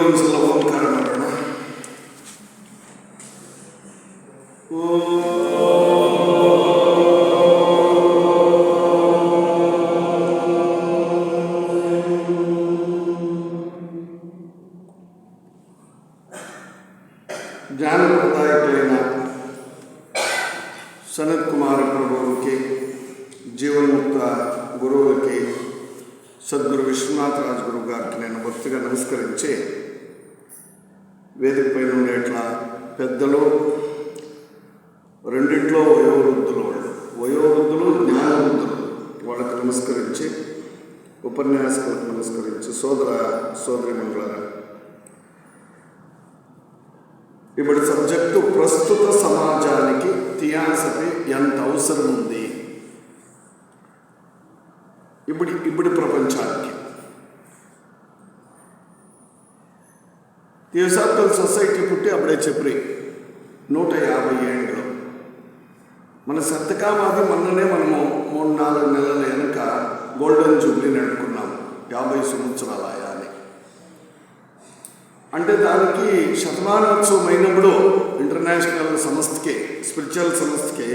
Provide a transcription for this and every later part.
ಒಂದ್ಸಲ ಓಂಕಾರ ಮಾಡೋಣ. జ్ఞానప్రదాయకులైన సనత్ కుమార్ ప్రభువుకి, జీవన్ముక్త గురువులకి, సద్గురు విశ్వనాథ రాజ్ గురువు గారికి నేను భక్తిగా నమస్కరించి, వేదిక పైన ఉండేట్ల పెద్దలు, రెండిట్లో వయోవృద్ధులు జ్ఞానవృద్ధులు వాళ్ళకి నమస్కరించి, ఉపన్యాసకులకు నమస్కరించి, సోదరిమణులారా, ఇప్పుడు సబ్జెక్టు ప్రస్తుత సమాజానికి థియాసఫీ ఎంత అవసరం ఉంది. ఇప్పుడు ప్రపంచానికి థియోసాఫికల్ సొసైటీ పుట్టి అప్పుడే చెప్పి 150 ఏళ్ళు. మన సత్యకామాది మొన్ననే మనము 3-4 నెలల వెనుక గోల్డెన్ జూబ్లీ నడుపుకున్నాము, 50 సంవత్సరాల అని. అంటే దానికి శతమానోత్సవం అయినప్పుడు ఇంటర్నేషనల్ సంస్థకి, స్పిరిచువల్ సంస్థకి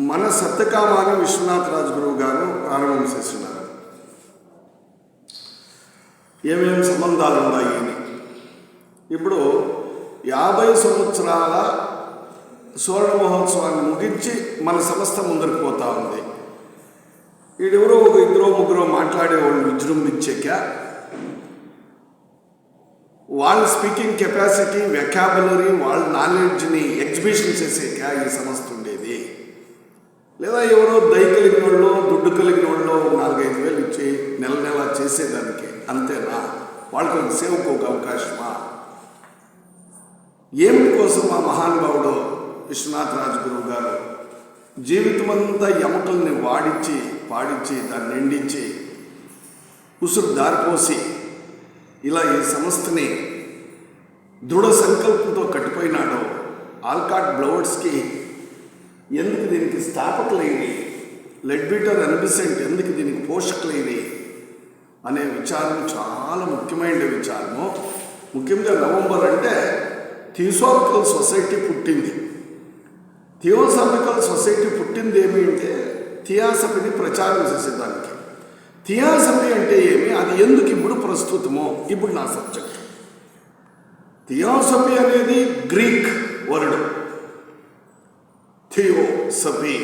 మన సత్యకామాని విశ్వనాథ రాజ్ గురువు గారు ప్రారంభం చేస్తున్నారు. ఏమేమి సంబంధాలు ఉన్నాయి అని. ఇప్పుడు 50 సంవత్సరాల సువర్ణ మహోత్సవాన్ని ముగించి మన సంస్థ ముందరికి పోతా ఉంది. వీడెవరో ఒక 2-3 మాట్లాడే వాళ్ళు విజృంభించాక, వాళ్ళ స్పీకింగ్ కెపాసిటీ, వెకాబులరీ, వాళ్ళ నాలెడ్జ్ని ఎగ్జిబిషన్ చేసాక ఈ సంస్థ ఉండేది. లేదా ఎవరో దయ కలిగిన వాళ్ళు, దుడ్డు కలిగిన వాళ్ళు 4-5 వేలు ఇచ్చి నెల చేసేదానికి, అంతేనా? వాళ్ళకి సేవకు ఒక అవకాశమా? ఏమి కోసం ఆ మహానుభావుడు విశ్వనాథ రాజ్ గురువు గారు జీవితమంతా ఎముకల్ని వాడించి పాడించి దాన్ని నిండించి ఉసురు దారిపోసి ఇలా ఈ సంస్థని దృఢ సంకల్పంతో కట్టిపోయినాడో, ఆల్కాట్ బ్లవర్స్కి ఎందుకు దీనికి స్థాపకులైంది, లెడ్బీటర్ అనిబిసెంట్ ఎందుకు దీనికి పోషకులైంది అనే విచారం చాలా ముఖ్యమైన విచారము. ముఖ్యంగా నవంబర్ అంటే థియోసాఫికల్ సొసైటీ పుట్టింది. థియోసాఫికల్ సొసైటీ పుట్టింది ఏమి అంటే థియాసఫీని ప్రచారం చేసేదానికి. థియాసఫీ అంటే ఏమి, అది ఎందుకు ఇప్పుడు ప్రస్తుతమో ఇప్పుడు నా సబ్జెక్ట్. థియాసఫీ అనేది గ్రీక్ వర్డ్, థియోసఫీ.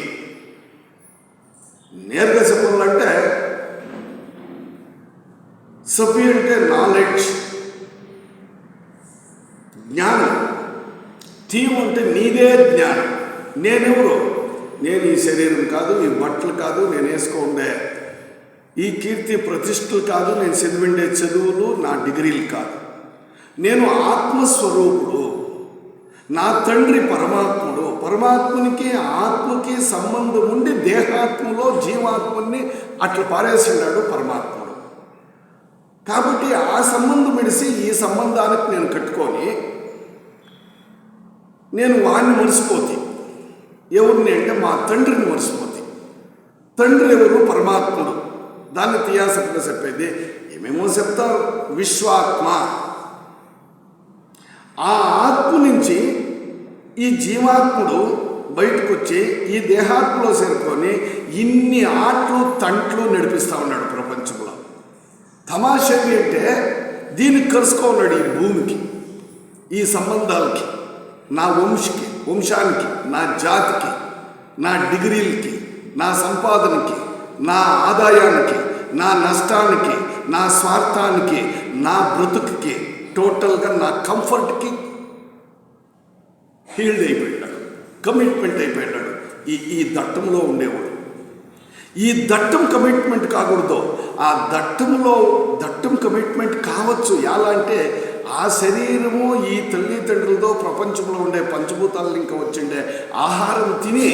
నేరుగా చెప్పాలంటే సఫీ అంటే నాలెడ్జ్, జ్ఞానం. థియో అంటే నీదే జ్ఞానం. నేనెవరు? నేను ఈ శరీరం కాదు, ఈ బట్టలు కాదు, నేను వేసుకోండే ఈ కీర్తి ప్రతిష్టలు కాదు, నేను చదివిండే చదువులు, నా డిగ్రీలు కాదు. నేను ఆత్మస్వరూపుడు. నా తండ్రి పరమాత్ముడు. పరమాత్మునికి ఆత్మకి సంబంధం ఉండి దేహాత్మలో జీవాత్మని అట్లా పారేసినాడు పరమాత్ముడు. కాబట్టి ఆ సంబంధం విడిసి ఈ సంబంధానికి నేను కట్టుకొని నేను వాడిని మరిసిపోతే, ఎవరిని అంటే మా తండ్రిని మరిసిపోతే. తండ్రి ఎవరు? పరమాత్ముడు. దాన్ని థియాసఫీగా చెప్పేది. ఏమేమో చెప్తారు, విశ్వాత్మ. ఆ ఆత్మ నుంచి ఈ జీవాత్ముడు బయటకు వచ్చి ఈ దేహాత్మలో చేరుకొని ఇన్ని ఆటలు తంట్లు నడిపిస్తూ ఉన్నాడు ప్రపంచంలో. తమాషేమి అంటే దీనికి కలుసుకోన్నాడు ఈ భూమికి, ఈ సంబంధాలకి, నా వంశానికి, నా జాతికి, నా డిగ్రీలకి, నా సంపాదనకి, నా ఆదాయానికి, నా నష్టానికి, నా స్వార్థానికి, నా బ్రతుకుకి, టోటల్గా నా కంఫర్ట్కి హీల్డ్ అయిపోయినాడు, కమిట్మెంట్ అయిపోయినాడు. ఈ దట్టంలో ఉండేవాడు. ఈ దట్టం కమిట్మెంట్ కాకూడదు. ఆ దట్టం కమిట్మెంట్ కావచ్చు. ఎలా అంటే ఆ శరీరము ఈ తల్లిదండ్రులతో ప్రపంచంలో ఉండే పంచభూతాలను ఇంకా వచ్చిండే ఆహారం తిని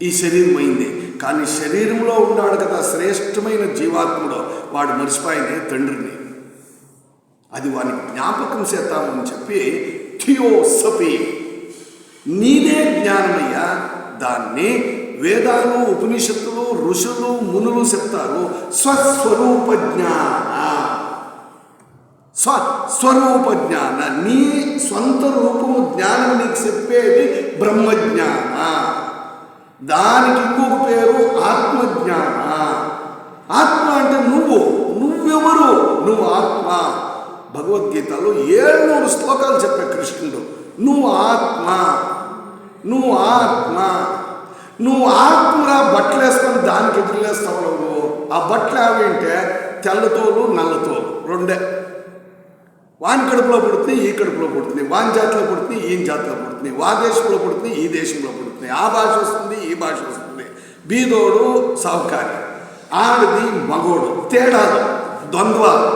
ఈ శరీరం అయింది. కానీ శరీరంలో ఉన్నాడు కదా శ్రేష్టమైన జీవాత్ముడు, వాడు మర్చిపోయింది తండ్రిని. అది వానికి జ్ఞాపకం చేద్దామని చెప్పి థియోసఫీ, నీదే జ్ఞానమయ్యా. దాన్ని వేదాలు, ఉపనిషత్తులు, ఋషులు, మునులు చెప్తారు. స్వస్వరూప జ్ఞాన, స్వరూప జ్ఞాన, నీ స్వంత రూపము జ్ఞానం నీకు చెప్పేది బ్రహ్మజ్ఞాన. దానికి ఇంకొక పేరు ఆత్మజ్ఞాన. ఆత్మ అంటే నువ్వెవరు? నువ్వు ఆత్మ. భగవద్గీతలో 700 శ్లోకాలు చెప్పే కృష్ణుడు, నువ్వు ఆత్మ, నువ్వు ఆత్మ, నువ్వు ఆత్మరా. బట్టలు వేసుకొని దానికి ఎదురులేస్తావు నువ్వు. ఆ బట్టలు ఏమింటే తెల్లతోలు నల్లతోలు రెండే. వాని కడుపులో పుడుతుంది, ఈ కడుపులో పుడుతుంది, వాని జాతిలో పుడుతుంది, ఈ జాతిలో పుడుతుంది, వా దేశంలో పుడుతుంది, ఈ దేశంలో పుడుతుంది, ఆ భాష వస్తుంది, ఈ భాష వస్తుంది, బీదోడు సావుకారి, ఆడది మగోడు, తేడాలు, ద్వంద్వాలు.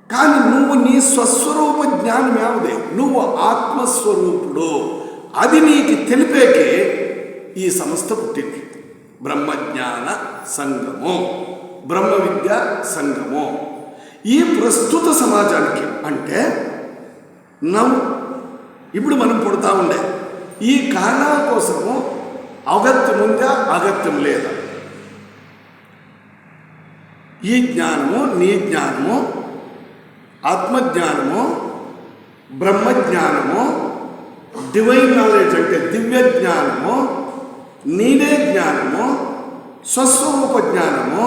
కానీ నువ్వు నీ స్వస్వరూప జ్ఞానం ఏమిది? నువ్వు ఆత్మస్వరూపుడు. అది నీకు తెలిపేకే ఈ సంస్థ పుట్టింది. బ్రహ్మజ్ఞాన సంగము, బ్రహ్మ విద్య సంగము. ఈ ప్రస్తుత సమాజానికి అంటే ఇప్పుడు మనం పుడతా ఉండే ఈ కారణాల కోసము అగత్యం ఉందా, అగత్యం లేదా? ఈ జ్ఞానము, నీ జ్ఞానము, ఆత్మజ్ఞానము, బ్రహ్మజ్ఞానము, డివైన్ నాలెడ్జ్ అంటే దివ్య జ్ఞానము, నీదే జ్ఞానము, స్వస్వరూప జ్ఞానము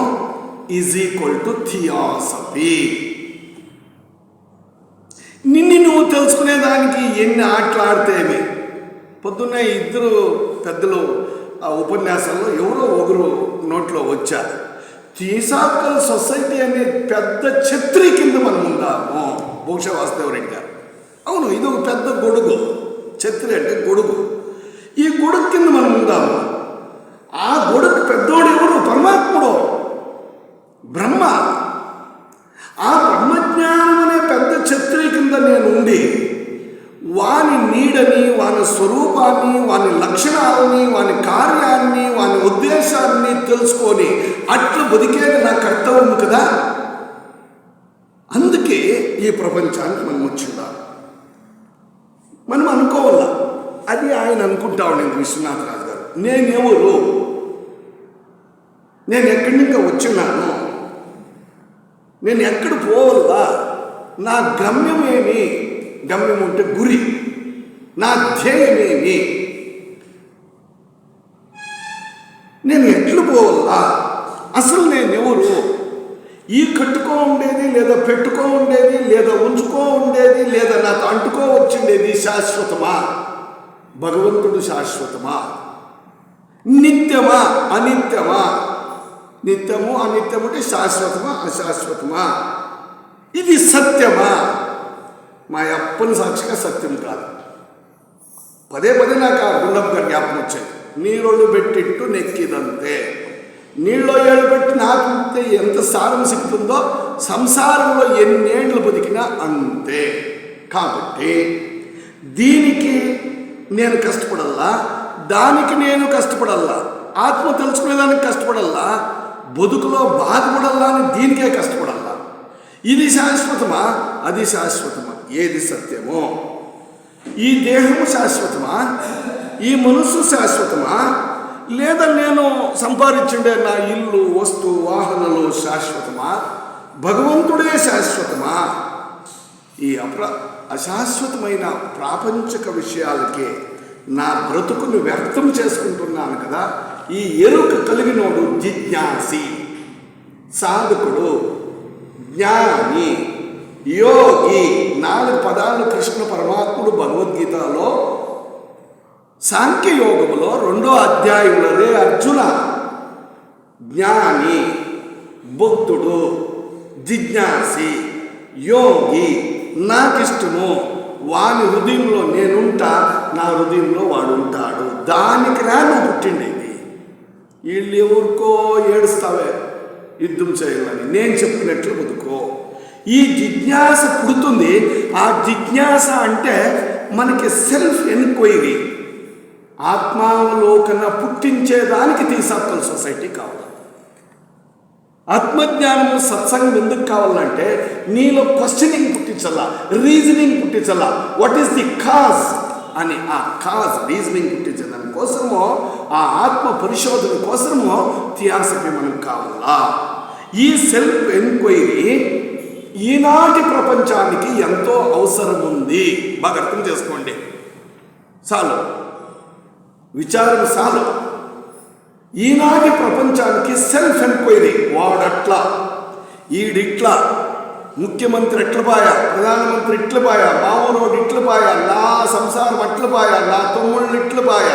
ఈజ్ ఈక్వల్ టు థియాసఫీ. నిన్ను నువ్వు తెలుసుకునేదానికి ఎన్ని ఆటలాడితేమి. పొద్దున్నే ఇద్దరు పెద్దలు ఆ ఉపన్యాసంలో ఎవరో ఒకరు నోట్లో వచ్చారు. థియోసాఫికల్ సొసైటీ అనే పెద్ద ఛత్రి కింద మనం ఉందాము. బహుశా వాసుదేవరెడ్డి గారు, అవును, ఇది ఒక పెద్ద గొడుగు. ఛత్రి అంటే గొడుగు. ఈ గొడుగు కింద మనం ఉందాము. ఆ గొడుగు పెద్దోడు ఎవరు? పరమాత్ముడు, బ్రహ్మ. ఆ బ్రహ్మజ్ఞానం అనే పెద్ద ఛత్రి కింద నేను ఉండి వాని నీడని, వాని స్వరూపాన్ని, వాని లక్షణాలని, వాని కార్యాన్ని, వాని ఉద్దేశాన్ని తెలుసుకొని అట్లా బతికేది నా కర్తవ్యం కదా. అందుకే ఈ ప్రపంచానికి మనం వచ్చిందా. మనం అనుకోవాలా. అది ఆయన అనుకుంటా ఉండింది విశ్వనాథరాజు గారు. నేనెవరు? నేను ఎక్కడి నుంచి వచ్చినాను? నేను ఎక్కడ పోవాలా? నా గమ్యం ఏమి? గమ్యం అంటే గురి. నా ధ్యేయమేమి? నేను ఎట్లు పోవాలా? అసలు నేనెవరు? ఈ కట్టుకో ఉండేది, లేదా పెట్టుకో ఉండేది, లేదా ఉంచుకో ఉండేది, లేదా నాకు అంటుకో వచ్చిండేది శాశ్వతమా? భగవంతుడు శాశ్వతమా? నిత్యమా అనిత్యమా? నిత్యము అనిత్యము అంటే శాశ్వతమా అశాశ్వతమా? ఇది సత్యమా? మా అప్పని సాక్షిగా సత్యం కాదు. పదే పదే నాకు ఆ గుండమ్మ గారి జ్ఞాపకం వచ్చాయి. నీళ్ళు పెట్టిట్టు నెక్కిదంతే. నీళ్ళు ఏళ్ళు పెట్టి నాకుంటే ఎంత సారం సిక్కుతుందో సంసారంలో ఎన్నేళ్ళు బతికినా అంతే. కాబట్టి దీనికి నేను కష్టపడల్లా, దానికి నేను కష్టపడల్లా, ఆత్మ తెలుసుకునేదానికి కష్టపడల్లా, బతుకులో బాధపడల్లా అని దీనికే కష్టపడల్లా. ఇది శాశ్వతమా, అది శాశ్వతమా? ఏది సత్యమో? ఈ దేహము శాశ్వతమా? ఈ మనస్సు శాశ్వతమా? లేదా నేను సంపాదించుండే నా ఇల్లు, వస్తు, వాహనాలు శాశ్వతమా? భగవంతుడే శాశ్వతమా? ఈ అశాశ్వతమైన ప్రాపంచిక విషయాలకే నా బ్రతుకును వ్యక్తం చేసుకుంటున్నాను కదా. ఈ ఎరుక కలిగినోడు జిజ్ఞాసి, సాధకుడు, జ్ఞాని, యోగి. 4 పదాలు కృష్ణ పరమాత్ముడు భగవద్గీతలో సాంఖ్యయోగములో 2వ అధ్యాయంలో, రే అర్జున, జ్ఞాని, భక్తుడు, జిజ్ఞాసి, యోగి, నాకిష్టము, వాని హృదయంలో నేనుంటా, నా హృదయంలో వాడు ఉంటాడు. దానికి నువ్వు పుట్టిండేది. వీళ్ళు ఎవరికో ఏడుస్తావే యుద్ధం చేయాలని, నేను చెప్పినట్లు బతుకో. ఈ జిజ్ఞాస పుడుతుంది. ఆ జిజ్ఞాస అంటే మనకి సెల్ఫ్ ఎన్క్వైరీ, ఆత్మావలోకన పుట్టించేదానికి థియోసాఫికల్ సొసైటీ కావాలి. ఆత్మజ్ఞానము, సత్సంగం ఎందుకు కావాలంటే నీలో క్వశ్చనింగ్ పుట్టించాలా, రీజనింగ్ పుట్టించాలా. వాట్ ఈస్ ది కాజ్ అని ఆ కాజ్ రీజనింగ్ పుట్టించడం కోసమో, ఆ ఆత్మ పరిశోధన కోసమో థియాసఫీ మనకు కావాలా. ఈ సెల్ఫ్ ఎంక్వైరీ ఈనాటి ప్రపంచానికి ఎంతో అవసరం ఉంది. బాగా అర్థం చేసుకోండి. చాలు, విచారణ చాలు. ఈనాటి ప్రపంచానికి సెల్ఫ్ ఎంక్వైరీ. వాడట్లా, ఈడిట్లా, ముఖ్యమంత్రి ఎట్లపాయ, ప్రధానమంత్రి ఇట్లపాయ, మామూరోడు ఇట్లపాయ, నా సంసారం అట్లపాయ, నా తమ్ముళ్ళు ఇట్లపాయ,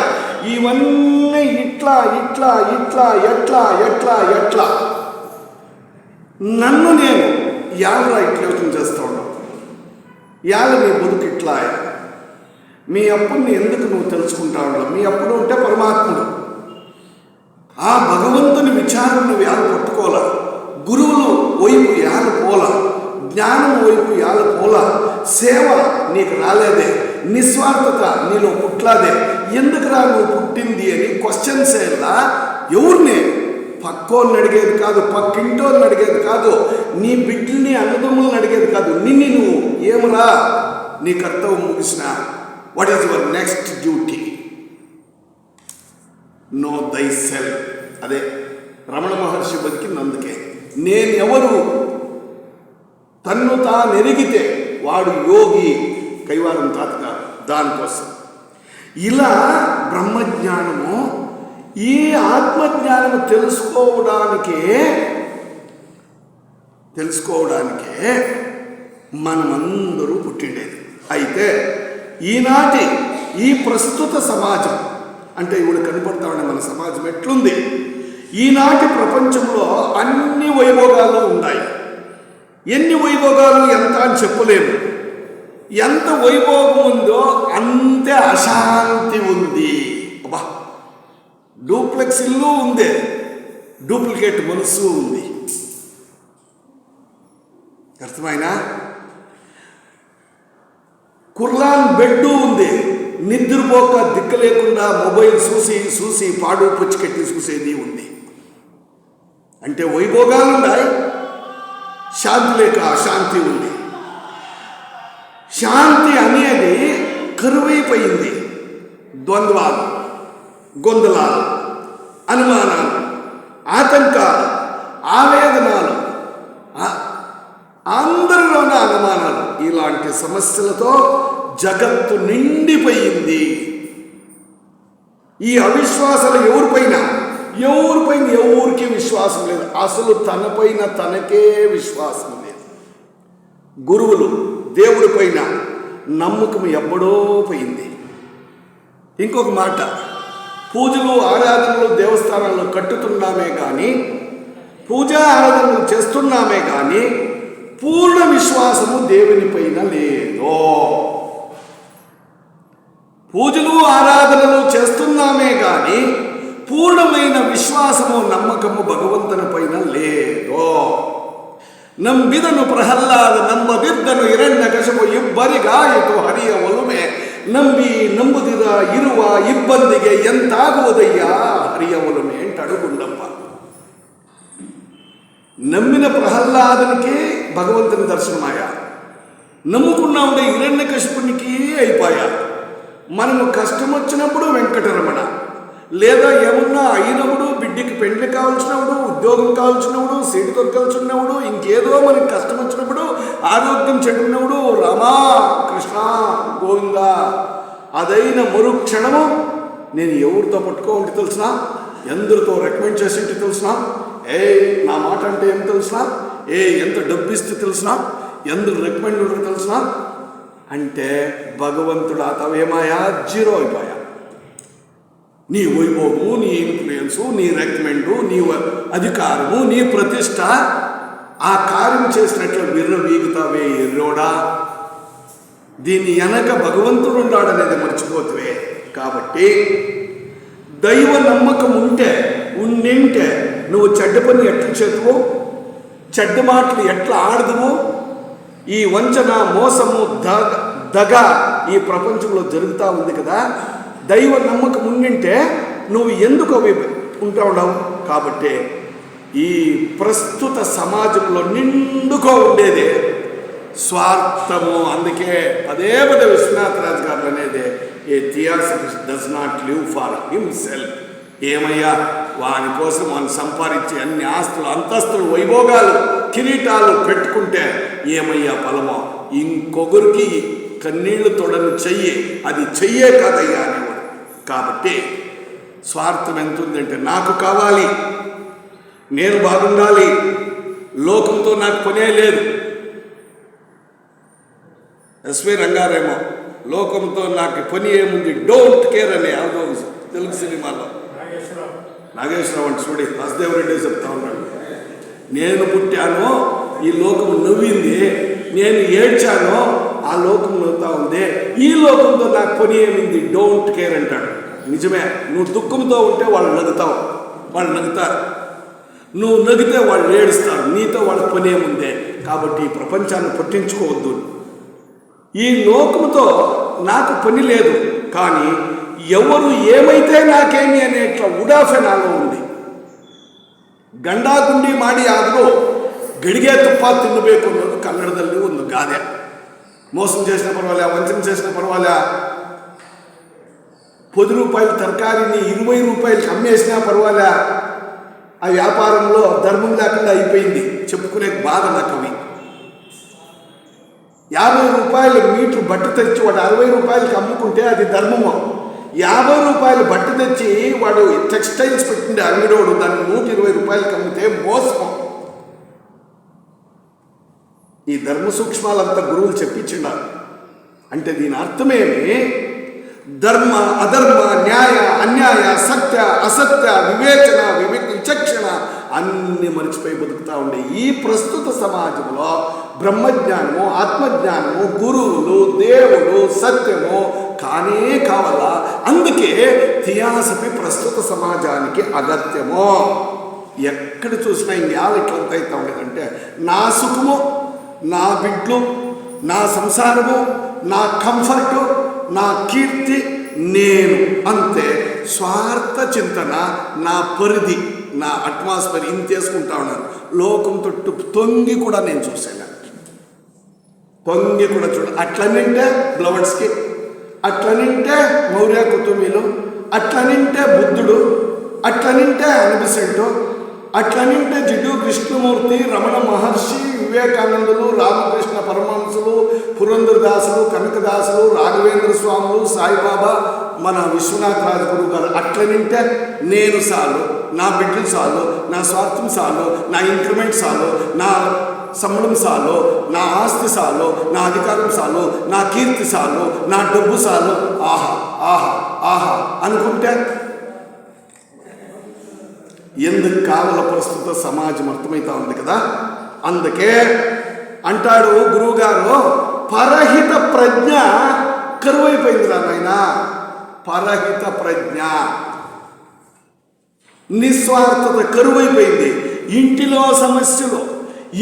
ఇవన్నీ ఇట్లా ఇట్లా ఇట్లా ఎట్లా ఎట్లా ఎట్లా. నన్ను నేను యాళ్ళ ఇట్లా యోచన చేస్తూ ఉన్నావు. యాళ్ళ నీ బతుకు ఇట్లా. మీ అప్పుని ఎందుకు నువ్వు తెలుసుకుంటా ఉండవు? మీ అప్పుడు ఉంటే పరమాత్ముడు. ఆ భగవంతుని విచారణ నువ్వు యాలు పట్టుకోలా. గురువులు వైపు యాలు పోలా, జ్ఞానం వైపు యాలు పోలా. సేవ నీకు రాలేదే, నిస్వార్థత నీలో పుట్లాదే. ఎందుకురా నువ్వు పుట్టింది అని క్వశ్చన్స్ ఎలా? ఎవరిని? పక్కోళ్ళని అడిగేది కాదు, పక్కింటోళ్ళని అడిగేది కాదు, నీ బిడ్డల్ని అన్నదమ్ములను అడిగేది కాదు. నిన్ను నువ్వు ఏమరా నీ కర్తవ్యం ముగిసిన. What is your next duty? Know thyself. అదే రమణ మహర్షి బతికినందుకే. నేను ఎవరు తన్ను తానెరిగితే వాడు యోగి, కైవారం తాతగారు. దానికోసం ఇలా బ్రహ్మజ్ఞానము, ఈ ఆత్మజ్ఞానము తెలుసుకోవడానికే మనమందరూ పుట్టిండేది. అయితే ఈనాటి ఈ ప్రస్తుత సమాజం అంటే ఇప్పుడు కనపడతా ఉండే మన సమాజం ఎట్లుంది? ఈనాటి ప్రపంచంలో అన్ని వైభోగాలు ఉన్నాయి. ఎన్ని వైభోగాలు ఎంత అని చెప్పలేము. ఎంత వైభోగం ఉందో అంతే అశాంతి ఉంది. అబ్బా, డూప్లెక్స్ ఇల్లు ఉంది, డూప్లికేట్ మనసు ఉంది. అర్థమైనా? కుర్లాన్ బెడ్డు ఉంది, నిద్రపోక దిక్కు లేకుండా మొబైల్ చూసి పాడు పుచ్చికెట్టి చూసేది ఉంది. అంటే వైభోగాలు ఉన్నాయి, శాంతి లేక అశాంతి ఉంది. శాంతి అనేది కరువైపోయింది. ద్వంద్వాలు, గొందలాలు, అనుమానాలు, ఆతంకాలు, ఆవేదనాలు, అందరిలోనే అనుమానాలు, ఇలాంటి సమస్యలతో జగత్తు నిండిపోయింది. ఈ అవిశ్వాసాలు ఎవరిపైన ఎవరికి విశ్వాసం లేదు. అసలు తనపైన తనకే విశ్వాసం లేదు. గురువులు, దేవుడి పైన నమ్మకం ఎప్పుడో పోయింది. ఇంకొక మాట, పూజలు ఆరాధనలు దేవస్థానాల్లో కట్టుతున్నామే కానీ, పూజా ఆరాధనలు చేస్తున్నామే కానీ పూర్ణ విశ్వాసము దేవుని పైన లేదు. పూజలు ఆరాధనలు చేస్తున్నామే కానీ పూర్ణమైన విశ్వాసము నమ్మకము భగవంతుని పైన లేదు. ನಂಬಿದನು ಪ್ರಹ್ಲಾದ, ನಂಬದಿದ್ದನು ಹಿರಣ್ಯಕಶಿಪು, ಇಬ್ಬರಿಗಾಯಿತು ಹರಿಯ ಒಲುಮೆ. ನಂಬುದಿರ ಇರುವ ಇಬ್ಬಂದಿಗೆ ಎಂತಾಗುವುದಯ್ಯ ಹರಿಯ ಒಲುಮೆ అంటాడు గుండప్ప. నమ్మిన ప్రహ్లాదునికి భగవంతుని దర్శనమాయా, నమ్ముకున్నా ఉండే హిరణ్యకశిపునికి అయిపోయా. మనము కష్టం వచ్చినప్పుడు వెంకటరమణ, లేదా ఏమన్నా అయినప్పుడు, బిడ్డకి పెండ్లి కావాల్సినప్పుడు, ఉద్యోగం కావాల్సినప్పుడు, సీటు దొరకాల్సినప్పుడు, ఇంకేదో మనకి కష్టం వచ్చినప్పుడు, ఆరోగ్యం చెడినప్పుడు రామా కృష్ణ గోవింద. అదైన మరుక్షణము నేను ఎవరితో పట్టుకోండి తెలిసిన, ఎందరితో రికమెండ్ చేసింటి తెలిసిన, నా మాట అంటే ఏం తెలిసిన, ఎంత డబ్బు ఇస్తే తెలిసిన, ఎందరు రికమెండ్ ఉండరు తెలిసిన అంటే భగవంతుడు అతవేమాయా జీరో అయిపోయా. నీ వైభవము, నీ ఇన్ఫ్లుయెన్సు, నీ రికమెండు, నీ అధికారము, నీ ప్రతిష్ట ఆ కార్యం చేసినట్లు విర్రవీగుతావే ఎర్రోడా. దీని వెనక భగవంతుడు ఉన్నాడనేది మర్చిపోతువే. కాబట్టి దైవ నమ్మకం ఉండింటే నువ్వు చెడ్డ పని ఎట్లా చేతువు, చెడ్డ మాటలు ఎట్లా ఆడదువు. ఈ వంచన, మోసము, దగ ఈ ప్రపంచంలో జరుగుతూ ఉంది కదా. దైవ నమ్మకం ఉండింటే నువ్వు ఎందుకు అవి ఉంటా ఉండవు. కాబట్టి ఈ ప్రస్తుత సమాజంలో నిండుకో ఉండేదే స్వార్థము. అందుకే పదే విశ్వనాథరాజు గారు అనేది, a theosophist does not live for himself. ఏమయ్యా వాని కోసం వాడిని సంపాదించి అన్ని ఆస్తులు, అంతస్తులు, వైభోగాలు కిరీటాలు పెట్టుకుంటే ఏమయ్యా ఫలమో? ఇంకొకరికి కన్నీళ్లు తొడని చెయ్యి, అది చెయ్యే కాదయ్యా అనేవాడు. కాబట్టి స్వార్థం ఎంత ఉందంటే, నాకు కావాలి, నేను బాగుండాలి, లోకంతో నాకు పనే లేదు. ఎస్వి రంగారేమో లోకంతో నాకు పని ఏముంది, డోంట్ కేర్ అని యావదో తెలుగు సినిమాలో నాగేశ్వరరావు అంటే చూడి వాసుదేవరెడ్డి చెప్తా ఉన్నాడు. నేను పుట్టాను, ఈ లోకం నవ్వింది, నేను ఏడ్చాను, ఆ లోకం నవ్వుతా ఉంది, ఈ లోకంతో నాకు పని ఏమింది, డోంట్ కేర్ అంటాడు. నిజమే, నువ్వు దుఃఖంతో ఉంటే వాళ్ళు నవ్వుతావు, వాళ్ళు నవ్వుతారు. నువ్వు నవ్వితే వాళ్ళు ఏడుస్తారు, నీతో వాళ్ళ పని ఏముందే. కాబట్టి ఈ ప్రపంచాన్ని పట్టించుకోవద్దు. ఈ లోకంతో నాకు పని లేదు, కానీ ఎవరు ఏమైతే నాకేమి అనేట్లా ఉడాఫೆ నాలో ఉంది. ಗಂಡಾಗುಂಡಿ ಮಾಡಿ ಆದರೂ ಗಡಿಗೆ ತುಪ್ಪ ತಿನ್ನಬೇಕು ಅನ್ನೋದು ಕನ್ನಡದಲ್ಲಿ ಒಂದು ಗಾದೆ. ಮೋಸ చేసిన పర్వాలే, వంచన చేసిన పర్వాలే, 10 రూపాయల తరకారీని 20 రూపాయలకి అమ్మేసినా పర్వాలే, ఆ వ్యాపారంలో ధర్మం లేకుండా అయిపోయింది. చెప్పుకునే బాధ నాకు అవి. 50 రూపాయలు మీటర్ బట్ట తెచ్చి వాడు 60 రూపాయలకి అమ్ముకుంటే అది ధర్మము. 50 రూపాయలు బట్ట తెచ్చి వాడు టెక్స్టైల్స్ పెట్టిండే అంగడోడు దాన్ని 120 రూపాయలకి అమ్మితే మోసం. ఈ ధర్మ సూక్ష్మాలంతా గురువులు చెప్పించిండారు. అంటే దీని అర్థమేమి? ధర్మ అధర్మ, న్యాయ అన్యాయ, సత్య అసత్య, వివేచన విచక్షణ అన్ని మర్చిపోయి బతుకుతా ఉండే ఈ ప్రస్తుత సమాజంలో బ్రహ్మజ్ఞానము, ఆత్మజ్ఞానము, గురువులు, దేవుడు, సత్యము కానే కావాలా. అందుకే థియాసఫీ ప్రస్తుత సమాజానికి అగత్యము. ఎక్కడ చూసినా ఇండియాలో ఎట్లంత అవుతా ఉండేదంటే, నా సుఖము, నా బిడ్లు, నా సంసారము, నా కంఫర్టు, నా కీర్తి, నేను అంతే. స్వార్థ చింతన, నా పరిధి, నా అట్మాస్ఫియర్ ఇంతేసుకుంటా ఉన్నారు. లోకం తొట్టు తొంగి కూడా నేను చూసాను, తొంగి కూడా చూడ. అట్లనింటే బ్లవర్స్కి, అట్లనింటే మౌర్య కుతుమీలు, అట్లనింటే బుద్ధుడు, అట్లనింటే అనిబిసెంటు, అట్లనింటే జిడ్డు కృష్ణమూర్తి, రమణ మహర్షి, వివేకానందులు, రామకృష్ణ పరమహంసులు, పురంధరదాసులు, కనకదాసులు, రాఘవేంద్ర స్వాములు, సాయిబాబా, మన విశ్వనాథ రాజగురువు గారు. అట్లనింటే నేను చాలు, నా బిడ్డలు చాలు, నా స్వార్థం చాలు, నా ఇంక్రిమెంట్ చాలు, నా సంబడం చాలు, నా ఆస్తి చాలు, నా అధికారం చాలు, నా కీర్తి చాలు, నా డబ్బు చాలు, ఆహా ఆహా ఆహా అనుకుంటే ఎందుకు కావాల ప్రస్తుత సమాజం అర్థమవుతా ఉంది కదా. అందుకే అంటాడు గురువుగారు, పరహిత ప్రజ్ఞ కరువైపోయింది రా నాయన. పరహిత ప్రజ్ఞ, నిస్వార్థత కరువైపోయింది. ఇంటిలో సమస్యలు,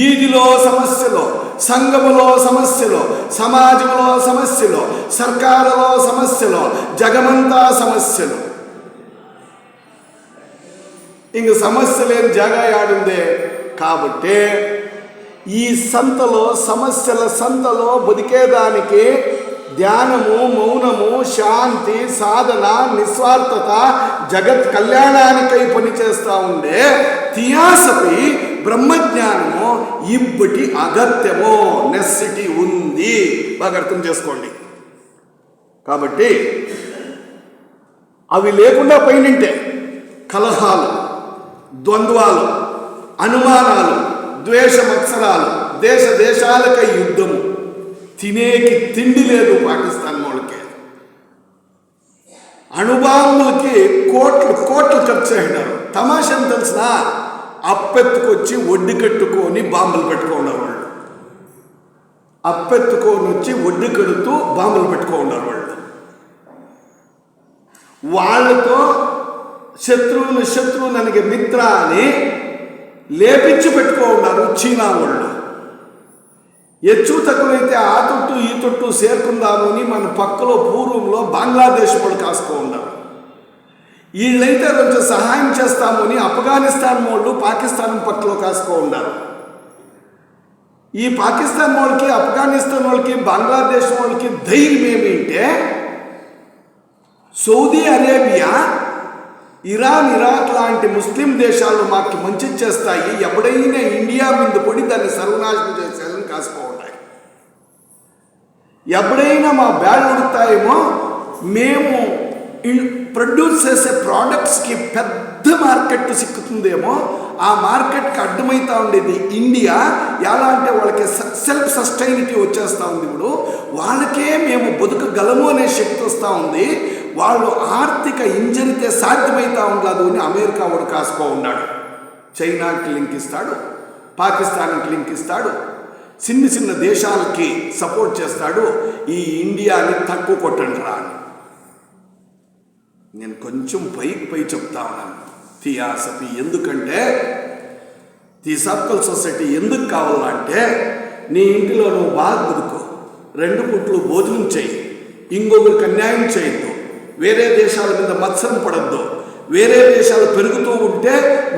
ఈదిలో సమస్యలు, సంఘములో సమస్యలు, సమాజంలో సమస్యలు, సర్కారులో సమస్యలు, జగమంతా సమస్యలు. ఇంక సమస్య లేని జాగా యాడుందే. కాబట్టి ఈ సంతలో, సమస్యల సంతలో బతికేదానికి ధ్యానము, మౌనము, శాంతి, సాధన, నిస్వార్థత, జగత్ కళ్యాణానికై పనిచేస్తూ ఉండే థియాసఫీ, బ్రహ్మజ్ఞానము ఇప్పటి అగత్యము, నెస్సిటీ ఉంది. బాగా అర్థం చేసుకోండి. కాబట్టి అవి లేకుండా పైనింటే కలహాలు, ద్వంద్వాలు, అనుమానాలు, ద్వేషమత్సరాలు, దేశ దేశాలకై యుద్ధము, తినేకి తిండి లేదు పాకిస్తాన్ వాళ్ళకి, అణుబాంబులకి కోట్లు కోట్లు ఖర్చు అయినారు. తమాషా తెలిసిన అప్పెత్తుకొచ్చి ఒడ్డు కట్టుకొని బాంబులు పెట్టుకున్నారు వాళ్ళు. అప్పెత్తుకొని వచ్చి ఒడ్డు కడుతూ బాంబులు పెట్టుకున్నారు వాళ్ళు. వాళ్ళతో శత్రువులు ನನಗೆ మిత్ర అని లేపించి పెట్టుకున్నారు చీనా వాళ్ళు. హెచ్చు తక్కువైతే ఆ తొట్టు ఈ తొట్టు చేరుకుందాము అని మన పక్కలో పూర్వంలో బంగ్లాదేశ్ వాళ్ళు కాసుకో ఉన్నారు. వీళ్ళైతే కొంచెం సహాయం చేస్తాము అని ఆఫ్ఘనిస్తాన్ వాళ్ళు పాకిస్తాన్ పక్కలో కాసుకో ఉన్నారు. ఈ పాకిస్తాన్ వాళ్ళకి, ఆఫ్ఘనిస్తాన్ వాళ్ళకి, బంగ్లాదేశ్ వాళ్ళకి ధైర్యం ఏమిటంటే, సౌదీ అరేబియా ఇరాన్, ఇరాక్ లాంటి ముస్లిం దేశాలు మాకు మంచి చేస్తాయి, ఎప్పుడైనా ఇండియా మీద పడి దాన్ని సర్వనాశనం చేసేయాలని కాసుకోవాలి. ఎప్పుడైనా మా బ్యాడ్ ఉడుతాయేమో, మేము ప్రొడ్యూస్ చేసే ప్రోడక్ట్స్కి పెద్ద మార్కెట్ సిక్కుతుందేమో, ఆ మార్కెట్కి అడ్డమవుతూ ఉండేది ఇండియా. ఎలా అంటే వాళ్ళకి సెల్ఫ్ సస్టైనిటీ వచ్చేస్తూ ఉంది. ఇప్పుడు వాళ్ళకే మేము బతుకగలము అనే శక్తి వస్తూ ఉంది. వాళ్ళు ఆర్థిక ఇంజరితే సాధ్యమవుతూ ఉండదు అని అమెరికా వాడు కాసుకో ఉన్నాడు. చైనాకి లింక్ ఇస్తాడు, పాకిస్తాన్కి లింక్ ఇస్తాడు, చిన్న చిన్న దేశాలకి సపోర్ట్ చేస్తాడు. ఈ ఇండియాని తక్కువ కొట్టండి రా అని నేను కొంచెం పై చెప్తా ఉన్నాను. థియాసఫీ ఎందుకంటే, థియాసాఫికల్ సొసైటీ ఎందుకు కావాలంటే, నీ ఇంటిలో నువ్వు బాగా బతుకు, 2 పూట్లు భోజనం చేయి, ఇంకొకరికి అన్యాయం చేయొద్దు, వేరే దేశాల మీద మత్సరం పడద్దు, వేరే దేశాలు పెరుగుతూ ఉంటే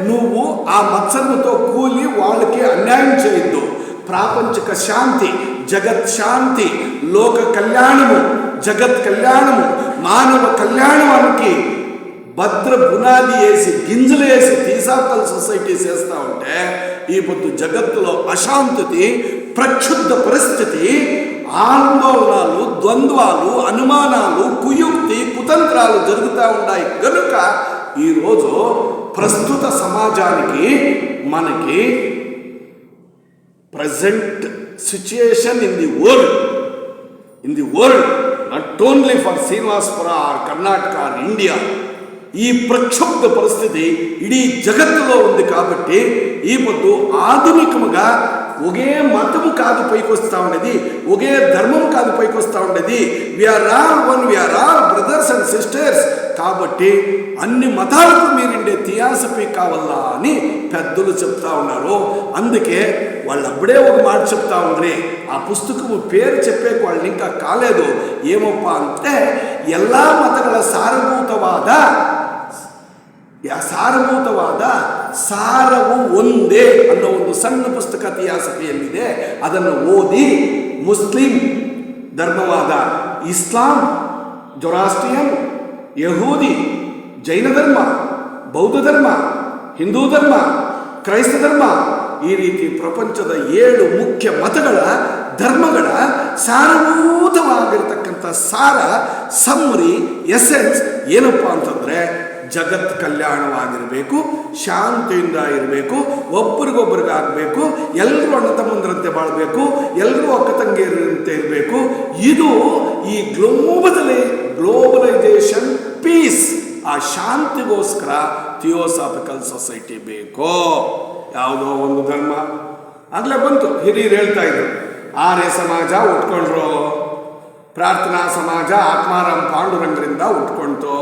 నువ్వు ఆ మత్సరంతో కూలి వాళ్ళకి అన్యాయం చేయొద్దు. ప్రాపంచిక శాంతి, జగత్ శాంతి, లోక కళ్యాణము, జగత్ కళ్యాణము, మానవ కళ్యాణానికి భద్ర బునాది వేసి గింజలు వేసి థియాసాఫికల్ సొసైటీ చేస్తూ ఉంటే ఈ పొద్దు జగత్తులో అశాంతి, ప్రక్షుబ్ధ పరిస్థితి, ఆందోళనలు, ద్వంద్వాలు, అనుమానాలు, కుయుక్తి, కుతంత్రాలు జరుగుతూ ఉన్నాయి. కనుక ఈరోజు ప్రస్తుత సమాజానికి మనకి present situation in the world not only for Srinivasapura or Karnataka or India, ఈ ప్రక్షుబ్ధ పరిస్థితి ఇడీ జగత్తులో ఉంది. కాబట్టి ఈ పొద్దు ఆధునికముగా ఒకే మతము కాదు పైకి వస్తూ ఉండేది, ఒకే ధర్మం కాదు పైకి వస్తూ ఉండేది. We are all one, we are all brothers and sisters. కాబట్టి అన్ని మతాలకు మీరుండే థియాసఫీ కావాలా అని పెద్దలు చెప్తా ఉన్నారు. అందుకే వాళ్ళు అప్పుడే ఒక మాట చెప్తా ఉండ్రి, ఆ పుస్తకము పేరు చెప్పేకి వాళ్ళు ఇంకా కాలేదు. ఏమప్ప అంటే, ಎಲ್ಲಾ ಮತಗಳ ಸಾರಭೂತವಾದ ಸಾರವು ಒಂದೇ ಅನ್ನೋ ಒಂದು ಸಣ್ಣ ಪುಸ್ತಕ ಥಿಯಾಸಫಿಯಲ್ಲಿದೆ. ಅದನ್ನು ಓದಿ ಮುಸ್ಲಿಂ ಧರ್ಮವಾದ ಇಸ್ಲಾಂ, ಜೊರಾಸ್ಟ್ರಿಯನ್, ಯಹೂದಿ, ಜೈನ ಧರ್ಮ, ಬೌದ್ಧ ಧರ್ಮ, ಹಿಂದೂ ಧರ್ಮ, ಕ್ರೈಸ್ತ ಧರ್ಮ, ಈ ರೀತಿ ಪ್ರಪಂಚದ 7 ಮುಖ್ಯ ಮತಗಳ ಧರ್ಮಗಳ ಸಾರಭೂತವಾಗಿರ್ತಕ್ಕಂಥ ಸಾರ, ಸಮ್ಮರಿ, ಎಸೆನ್ಸ್ ಏನಪ್ಪ ಅಂತಂದರೆ ಜಗತ್ ಕಲ್ಯಾಣವಾಗಿರಬೇಕು, ಶಾಂತಿಯಿಂದ ಇರಬೇಕು, ಒಬ್ಬರಿಗೊಬ್ಬರಿಗಾಗಬೇಕು, ಎಲ್ಲರೂ ಅಣ್ಣ ತಮ್ಮಂದರಂತೆ ಬಾಳಬೇಕು, ಎಲ್ಲರೂ ಅಕ್ಕ ತಂಗಿಯರಂತೆ ಇರಬೇಕು. ಇದು ಈ ಗ್ಲೋಬಲೈಸೇಷನ್ ಪೀಸ್, ಆ ಶಾಂತಿಗೋಸ್ಕರ ಥಿಯೋಸಾಫಿಕಲ್ ಸೊಸೈಟಿ ಬೇಕು. ಯಾವುದೋ ಒಂದು ಧರ್ಮ ಆಗಲೇ ಬಂತು, ಹಿರಿಯರು ಹೇಳ್ತಾ ಇದ್ರು, ಆರ್ಯ ಸಮಾಜ ಉಟ್ಕೊಂಡ್ರು, ಪ್ರಾರ್ಥನಾ ಸಮಾಜ ಆತ್ಮಾರಾಮ್ ಪಾಂಡುರಂಗರಿಂದ ಉಟ್ಕೊಂತು,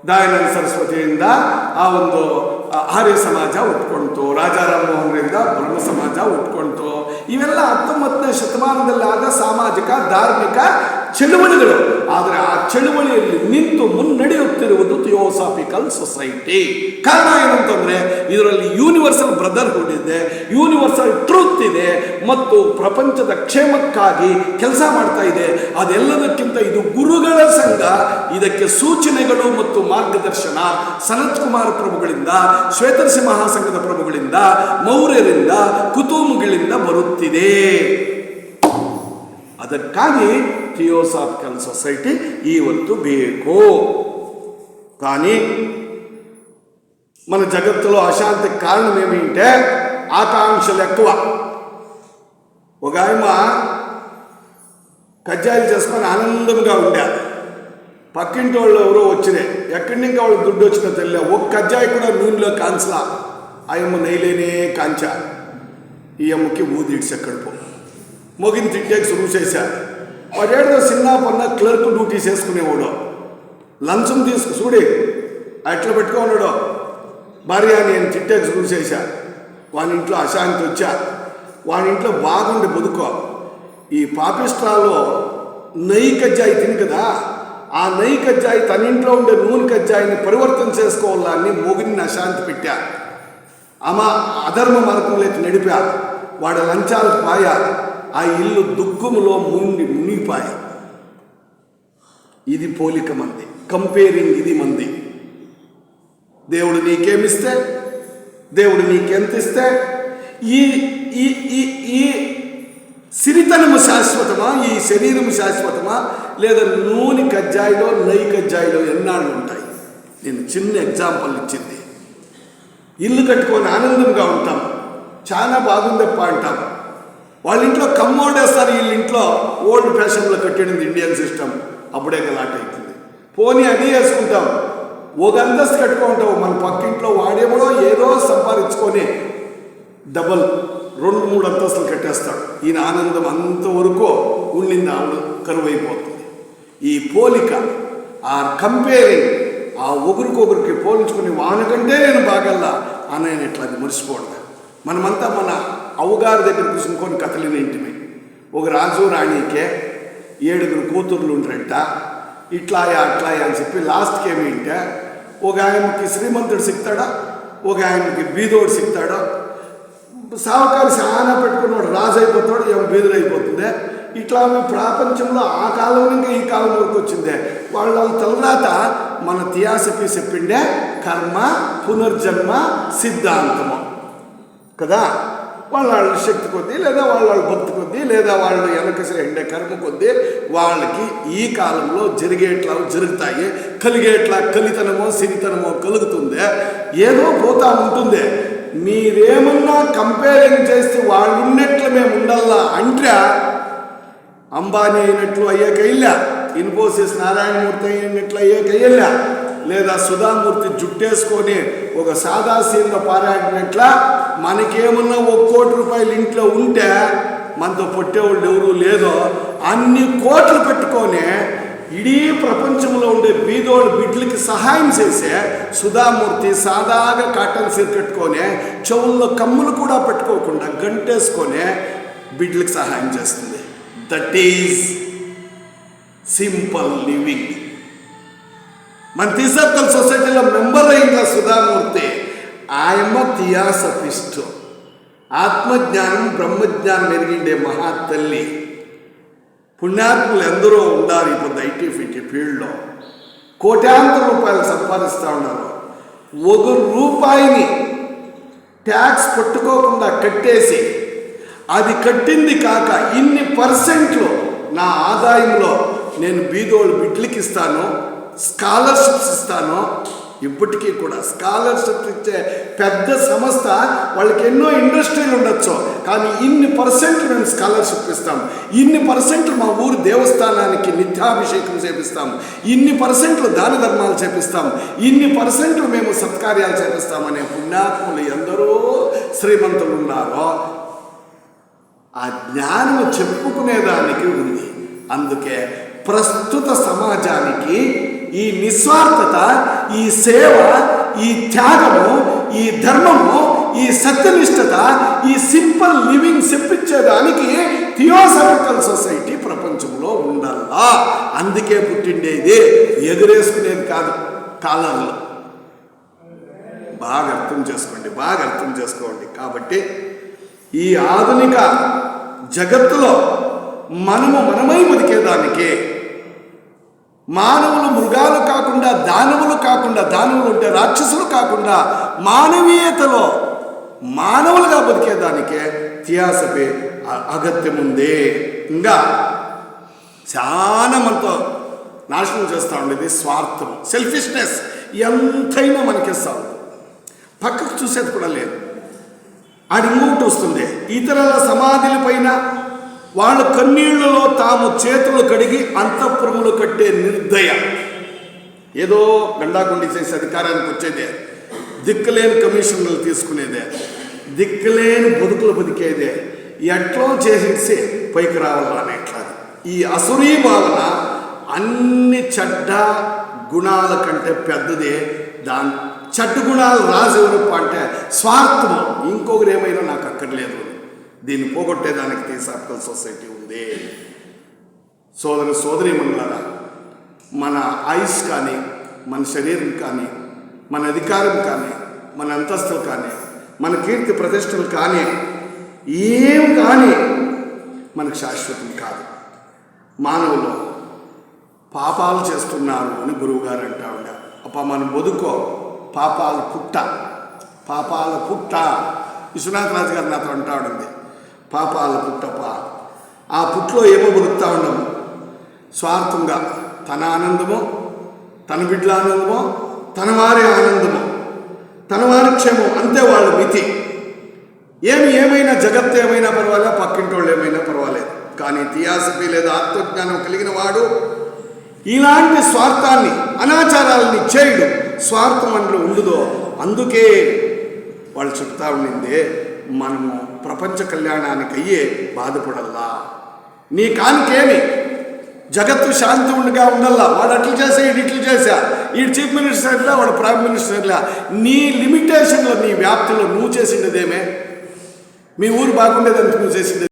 ದಯಾನಂದ ಸರಸ್ವತಿಯಿಂದ ಆ ಒಂದು ಆರ್ಯ ಸಮಾಜ ಉಟ್ಕೊಂತು, ರಾಜಾರಾಮ್ ಮೋಹನ್ರಿಂದ ಬ್ರಹ್ಮ ಸಮಾಜ ಉಟ್ಕೊಂತು. ಇವೆಲ್ಲ 19ನೇ ಶತಮಾನದಲ್ಲಿ ಆದ ಸಾಮಾಜಿಕ ಧಾರ್ಮಿಕ ಚಳುವಳಿಗಳು. ಆದರೆ ಆ ಚಳುವಳಿಯಲ್ಲಿ ನಿಂತು ಮುನ್ನಡೆಯುತ್ತಿರುವುದು ಥಿಯೋಸಾಫಿಕಲ್ ಸೊಸೈಟಿ. ಕಾರಣ ಏನಂತಂದರೆ, ಇದರಲ್ಲಿ ಯೂನಿವರ್ಸಲ್ ಬ್ರದರ್ಹುಡ್ ಇದೆ, ಯೂನಿವರ್ಸಲ್ ಟ್ರೂತ್ ಇದೆ, ಮತ್ತು ಪ್ರಪಂಚದ ಕ್ಷೇಮಕ್ಕಾಗಿ ಕೆಲಸ ಮಾಡ್ತಾ ಇದೆ. ಅದೆಲ್ಲದಕ್ಕಿಂತ ಇದು ಗುರುಗಳ ಸಂಘ. ಇದಕ್ಕೆ ಸೂಚನೆಗಳು ಮತ್ತು ಮಾರ್ಗದರ್ಶನ ಸನತ್ ಕುಮಾರ್ ಪ್ರಭುಗಳಿಂದ, ಶ್ವೇತರ್ಷಿ ಮಹಾಸಂಘದ ಪ್ರಭುಗಳಿಂದ, ಮೌರ್ಯರಿಂದ, ಕುತುಂಬಗಳಿಂದ ಬರುತ್ತಿದೆ. ಅದಕ್ಕಾಗಿ ಥಿಯೋಸಾಫಿಕಲ್ ಸೊಸೈಟಿ ಇವತ್ತು ಬೇಕು. కానీ మన జగత్తులో అశాంతికి కారణం ఏమిటంటే ఆకాంక్షలు ఎక్కువ. ఒక ఆయమ కజ్జాయిలు చేసుకొని ఆనందంగా ఉండారు. పక్కింటి వాళ్ళు ఎవరో వచ్చినాయి, ఎక్కడి నుంచి వాళ్ళకి దుడ్డు వచ్చినా తెలియదు. ఒక కజ్జాయి కూడా నూనెలో కాంచలా. ఆయమ్మ నెయ్యిలేనే కాంచా. ఈ అమ్మకి ఊదిడ్స్ ఎక్కడిపో మొగిని తిట్టేకి సురువు చేశారు. వాడేదో చిన్న పన్న క్లర్క్ డ్యూటీ చేసుకునేవాడు, లంచం చూడి అట్లా పెట్టుకున్నాడు. భార్య నేను తిట్టేకి సురువు చేశా. వాని ఇంట్లో అశాంతి వచ్చా, వాని ఇంట్లో బాగుండి బతుకో. ఈ పాపిస్ట్రాలో నెయ్యి కజ్జాయి తిని కదా, ఆ నెయ్యి కజ్జాయి తన ఇంట్లో ఉండే నూనె కజ్జాయిని పరివర్తన చేసుకోవాలని మొగిని అశాంతి పెట్టా. ఆమె అధర్మ మార్గంలోకి నడిపా. వాడు లంచాలు పాయా. ఆ ఇల్లు దుఃఖములో మునిగిపాయ. ఇది పోలిక మంది, కంపేరింగ్ ఇది మంది. దేవుడు నీకేమిస్తే, దేవుడు నీకెంత ఇస్తే, ఈ ఈ ఈ ఈ సిరితనము శాశ్వతమా, ఈ శరీరము శాశ్వతమా, లేదా నూనె కజ్జాయిలో నెయ్యి కజ్జాయిలో ఎన్నాళ్ళు ఉంటాయి? నేను చిన్న ఎగ్జాంపుల్ ఇచ్చింది. ఇల్లు కట్టుకొని ఆనందంగా ఉంటాం, చాలా బాగుందప్ప అంటాం. వాళ్ళ ఇంట్లో కమ్మోడేస్తారు, వీళ్ళ ఇంట్లో ఓల్డ్ ఫ్యాషన్లో కట్టేది ఇండియన్ సిస్టమ్. అప్పుడే గలాట్ అవుతుంది. పోనీ అది వేసుకుంటాం, ఒక అంతస్తు కట్టుకుంటావు. మన పక్కింట్లో వాడేమో ఏదో సంపాదించుకొని డబల్ 2-3 అంతస్తులు కట్టేస్తాడు. ఈయన ఆనందం అంతవరకు ఉండింది ఆవిడ కరువైపోతుంది. ఈ పోలిక, ఆ కంపేరింగ్, ఆ ఒకరికొకరికి పోల్చుకుని వానకంటే నేను బాగల్లా అనేట్లా అది మర్చిపోవడం. మనమంతా మన అవ్వగారి దగ్గర కూర్చుని కథలిన ఇంటిమి. ఒక రాజు రాణికే 7 కూతుర్లు ఉంటారంట. ఇట్లాయా అట్లాయా అని చెప్పి లాస్ట్కి ఏమింటే ఒక ఆయనకి శ్రీమంతుడు సిక్తాడా, ఒక ఆయనకి బీదోడు సిక్తాడా. సావకాలు చాలా పెట్టుకున్నాడు, రాజు అయిపోతాడు, ఏమో బీదులు అయిపోతుంది. ఇట్లా ప్రపంచంలో ఆ కాలం ఇంకా ఈ కాలం వరకు వచ్చిందే. వాళ్ళ తర్వాత మన థియాసఫీ చెప్పిండే కర్మ పునర్జన్మ సిద్ధాంతము కదా. వాళ్ళ శక్తి కొద్దీ, లేదా వాళ్ళ భక్తి కొద్దీ, లేదా వాళ్ళు వెనకసరి కర్మ కొద్దీ వాళ్ళకి ఈ కాలంలో జరిగేట్లా జరుగుతాయి. కలిగేట్లా కలితనమో సిరితనమో కలుగుతుంది, ఏదో పోతా ఉంటుంది. మీరేమన్నా కంపేరింగ్ చేస్తే వాళ్ళు ఉన్నట్లు మేము ఉండాలా అంటే అంబానీ అయినట్లు అయ్యాకయ్యా, ఇన్ఫోసిస్ నారాయణమూర్తి అయినట్లు అయ్యాకయ్యా, లేదా సుధామూర్తి జుట్టేసుకొని ఒక సాదాసీన్గా పారాడినట్ల మనకేమన్నా 1 కోటి రూపాయలు ఇంట్లో ఉంటే మనతో పొట్టేవాళ్ళు ఎవరు లేదో అన్ని కోట్లు పెట్టుకొని ఇడీ ప్రపంచంలో ఉండే బీదోళ్ళు బిడ్డలకి సహాయం చేసే సుధామూర్తి సాదాగా కాటన్ సీర కట్టుకొని చెవుల్లో కమ్ములు కూడా పెట్టుకోకుండా గంటేసుకొని బిడ్డలకి సహాయం చేస్తుంది. That is simple living. మన థియోసాఫికల్ సొసైటీలో మెంబర్ అయిందా సుధామూర్తి. ఆయమ్మ థియాసఫిస్ట్, ఆత్మజ్ఞానం బ్రహ్మజ్ఞానం ఎరిగిండే మహాతల్లి. పుణ్యాత్ములు ఎందరో ఉండాలి. ఇప్పుడు ఐటీ ఫీల్డ్లో కోట్యాంతర రూపాయలు సంపాదిస్తూ ఉన్నారు. 1 రూపాయిని ట్యాక్స్ పట్టుకోకుండా కట్టేసి, అది కట్టింది కాక ఇన్ని పర్సెంట్లు నా ఆదాయంలో నేను బీదోళ్ళు బిడ్డలకి ఇస్తాను, స్కాలర్షిప్స్ ఇస్తాను. ఇప్పటికీ కూడా స్కాలర్షిప్స్ ఇచ్చే పెద్ద సంస్థ, వాళ్ళకి ఎన్నో ఇండస్ట్రీలు ఉండొచ్చు, కానీ ఇన్ని పర్సెంట్లు మేము స్కాలర్షిప్ ఇస్తాం, ఇన్ని పర్సెంట్లు మా ఊరు దేవస్థానానికి నిత్యాభిషేకం చేపిస్తాం, ఇన్ని పర్సెంట్లు దాన ధర్మాలు చేపిస్తాం, ఇన్ని పర్సెంట్లు మేము సత్కార్యాలు చేపిస్తామనే పుణ్యాత్ములు ఎందరో శ్రీమంతులు ఉన్నారో ఆ జ్ఞానము చెప్పుకునేదానికి ఉంది. అందుకే ప్రస్తుత సమాజానికి ఈ నిస్వార్థత, ఈ సేవ, ఈ త్యాగము, ఈ ధర్మము, ఈ సత్యనిష్టత, ఈ సింపుల్ లివింగ్ చెప్పించేదానికి థియోసాఫికల్ సొసైటీ ప్రపంచంలో ఉండాలా. అందుకే పుట్టిండేది, ఎదురేసుకునేది కాదు కాలర్లు. బాగా అర్థం చేసుకోండి, బాగా అర్థం చేసుకోండి. కాబట్టి ఈ ఆధునిక జగత్తులో మనమై బతికేదానికి మానవులు మృగాలు కాకుండా, దానవులు కాకుండా, దానవులు అంటే రాక్షసులు కాకుండా మానవీయతలో మానవులుగా బతికేదానికే థియాసఫీ అగత్యం ఉంది. ఇంకా చాలా మనతో నాశనం చేస్తూ ఉండేది స్వార్థం, సెల్ఫిష్నెస్. ఎంతైనా మనకిస్తా ఉంది, పక్కకు చూసేది కూడా లేదు. అది ఇంకొకటి వస్తుంది, ఇతరుల సమాధుల పైన వాళ్ళ కన్నీళ్లలో తాము చేతులు కడిగి అంతఃపురములు కట్టే నిర్దయ. ఏదో గండాగుండి చేసే అధికారానికి వచ్చేదే, దిక్కులేని కమిషన్లు తీసుకునేదే, దిక్కులేని బతుకులు బతికేదే, ఎట్లో చేసేసి పైకి రావాలనేట్లా. ఈ అసురీ భావన అన్ని చెడ్డ గుణాల కంటే పెద్దదే. దాని చెడ్డ గుణాలు రాజెవరప్ప అంటే స్వార్థము, ఇంకొకరు ఏమైనా నాకు అక్కర్లేదు. దీన్ని పోగొట్టేదానికి థియోసాఫికల్ సొసైటీ ఉంది. సోదరీమణులారా, మన ఆయుష్ కానీ, మన శరీరం కానీ, మన అధికారం కానీ, మన అంతస్తులు కానీ, మన కీర్తి ప్రతిష్టలు కానీ, ఏం కానీ మనకు శాశ్వతం కాదు. మానవులు పాపాలు చేస్తున్నారు అని గురువుగారు అంటా ఉండారు. అప్ప మనం బతుకో పాపాల పుట్ట విశ్వనాథ రాజు గారు నాతో అంటాడుంది, పాపాల పుట్టప. ఆ పుట్లో ఏమో బతుకుతా ఉండము, స్వార్థంగా తన ఆనందమో, తన బిడ్డల ఆనందమో, తన వారి ఆనందమో, తన వారి క్షేమం, అంతే వాళ్ళ మితి. ఏమైనా జగత్తు ఏమైనా పర్వాలేదు, పక్కింటి వాళ్ళు ఏమైనా పర్వాలేదు, కానీ థియాసఫీ లేదా ఆత్మజ్ఞానం కలిగిన వాడు ఇలాంటి స్వార్థాన్ని, అనాచారాలని చేయడు. స్వార్థం అందులో ఉండదో. అందుకే వాళ్ళు చెప్తా ఉండిందే, మనము ప్రపంచ కళ్యాణానికి అయ్యే బాధపడల్లా. నీ కానికేమి జగత్తు శాంతి ఉండగా ఉండల్లా. వాడు అట్లు చేసా, ఈడు ఇట్లు చేసా, ఈడు చీఫ్ మినిస్టర్లా, వాడు ప్రైమ్ మినిస్టర్లా. నీ లిమిటేషన్లో, నీ వ్యాప్తిలో నువ్వు చేసిండేదేమే. మీ ఊరు బాగుండేదందుకు నువ్వు చేసింది